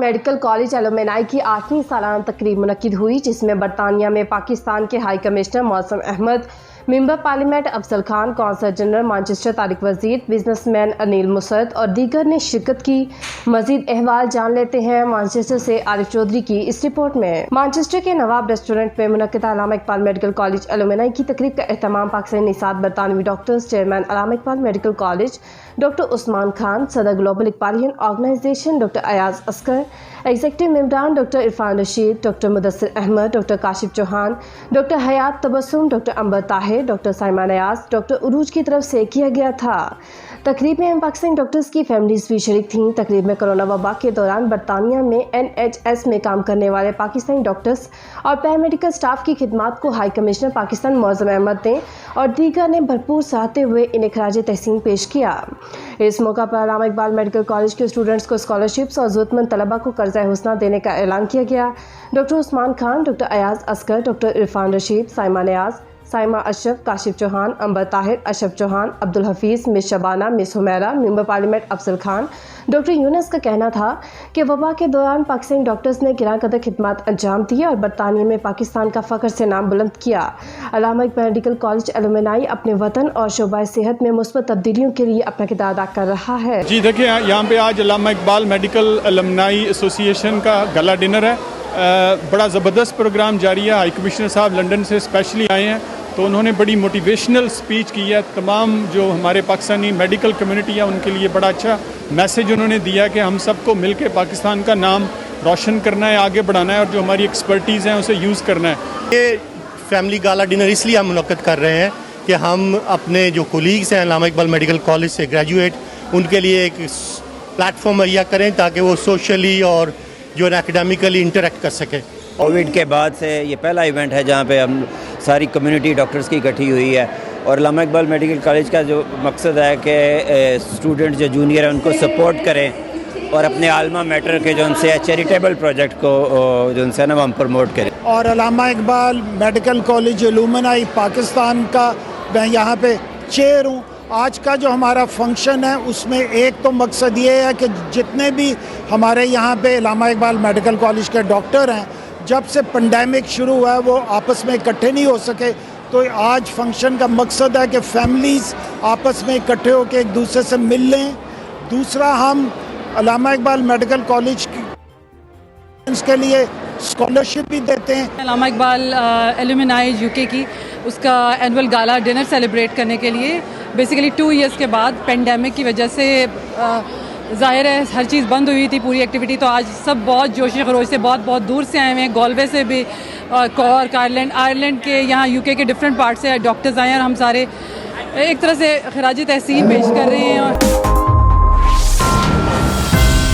Medical college ایلومنائی کی 8ویں سالانہ تقریب منعقد ہوئی، جس میں برطانیہ میں پاکستان کے ہائی کمشنر معظم احمد، ممبر پارلیمنٹ افضل خان، قونصل جنرل مانچسٹر طارق وزیر، بزنس مین انیل مسرت اور دیگر نے شرکت کی۔ مزید احوال جان لیتے ہیں مانچسٹر سے عارف چودھری کی اس رپورٹ میں۔ مانچسٹر کے نواب ریسٹورنٹ میں منعقدہ علامہ اقبال میڈیکل کالج ایلومنائی کی تقریب کا اہتمام پاکستانی نژاد برطانوی doctors, chairman Allama Iqbal medical college doctor Usman Khan, صدر global Iqbalian organization doctor Ayaz Asghar, executive ممبران doctor Irfan Rashid, doctor Mudassar Ahmed, doctor Kashif Chauhan, doctor Hayat Tabassum, doctor Ambar Tahir, doctor Saima Niaz, doctor Urooj کی طرف سے کیا گیا تھا۔ تقریب میں پاکستانی ڈاکٹرز کی فیملیز بھی شریک تھیں۔ تقریب میں کرونا وبا کے دوران برطانیہ میں NHS میں کام کرنے والے پاکستانی ڈاکٹرز اور پیرامیڈیکل سٹاف کی خدمات کو ہائی کمشنر پاکستان معظم احمد نے اور دیگر نے بھرپور سراہتے ہوئے انہیں خراج تحسین پیش کیا۔ اس موقع پر علامہ اقبال میڈیکل کالج کے اسٹوڈنٹس کو اسکالرشپس اور ضرورت مند طلباء کو قرضہ حسنہ دینے کا اعلان کیا گیا۔ Doctor Usman Khan, doctor Ayaz Asghar, doctor Irfan Rashid, Saima نیاز، سائمہ اشرف، کاشف چوہان، عنبر طاہر، اشرف چوہان، عبدالحفیظ، مس شبانہ، مس حمیرہ، ممبر پارلیمنٹ افضل خان، ڈاکٹر یونس کا کہنا تھا کہ وبا کے دوران پاکستانی ڈاکٹرز نے گراں قدر خدمات انجام دی اور برطانیہ میں پاکستان کا فخر سے نام بلند کیا۔ علامہ اقبال میڈیکل کالج ایلومنائی اپنے وطن اور شعبہ صحت میں مثبت تبدیلیوں کے لیے اپنا کردار ادا کر رہا ہے۔ جی دیکھیں، یہاں پہ آج علامہ اقبال میڈیکل ایلومنائی ایسوسی ایشن کا گلا ڈنر ہے۔ بڑا زبردست پروگرام جاری ہے۔ ہائی کمشنر صاحب لنڈن سے اسپیشلی آئے ہیں، تو انہوں نے بڑی موٹیویشنل اسپیچ کی ہے۔ تمام جو ہمارے پاکستانی میڈیکل کمیونٹی ہے ان کے لیے بڑا اچھا میسیج انہوں نے دیا کہ ہم سب کو مل کے پاکستان کا نام روشن کرنا ہے، آگے بڑھانا ہے اور جو ہماری ایکسپرٹیز ہیں اسے یوز کرنا ہے۔ یہ فیملی گالا ڈنر اس لیے ہم منعقد کر رہے ہیں کہ ہم اپنے جو کولیگز ہیں علامہ اقبال میڈیکل کالج سے گریجویٹ، ان کے لیے ایک پلیٹ فارم مہیا کریں تاکہ وہ سوشلی اور جو ہے اکیڈیمکلی انٹریکٹ کر سکیں۔ کووڈ کے بعد سے یہ پہلا ایونٹ ہے جہاں پہ ہم ساری کمیونٹی ڈاکٹرز کی اکٹھی ہوئی ہے، اور علامہ اقبال میڈیکل کالج کا جو مقصد ہے کہ اسٹوڈنٹ جو جونیئر ہیں ان کو سپورٹ کریں اور اپنے عالمہ میٹر کے جو ان سے چیریٹیبل پروجیکٹ کو جو ان سے نا ہم پروموٹ کریں۔ اور علامہ اقبال میڈیکل کالج ایلومنائی پاکستان کا میں یہاں پہ چیئر ہوں۔ آج کا جو ہمارا فنکشن ہے اس میں ایک تو مقصد یہ ہے کہ جتنے بھی ہمارے یہاں پہ علامہ اقبال میڈیکل کالج کے ڈاکٹر ہیں، جب سے پینڈیمک شروع ہوا ہے وہ آپس میں اکٹھے نہیں ہو سکے، تو آج فنکشن کا مقصد ہے کہ فیملیز آپس میں اکٹھے ہو کے ایک دوسرے سے مل لیں۔ دوسرا، ہم علامہ اقبال میڈیکل کالج کے لیے اسکالرشپ بھی دیتے ہیں۔ علامہ اقبال ایلومنائی UK کی اس کا اینول گالا ڈنر سیلیبریٹ کرنے کے لیے بیسیکلی 2 ایئرس کے بعد پینڈیمک کی وجہ سے ظاہر ہے ہر چیز بند ہوئی تھی، پوری ایکٹیویٹی، تو آج سب بہت جوش و خروش سے بہت دور سے آئے ہوئے ہیں، گالوے سے بھی، کارک، آئرلینڈ کے، یہاں UK کے ڈفرینٹ پارٹ سے ڈاکٹرز آئے ہیں، اور ہم سارے ایک طرح سے خراج تحسین پیش کر رہے ہیں۔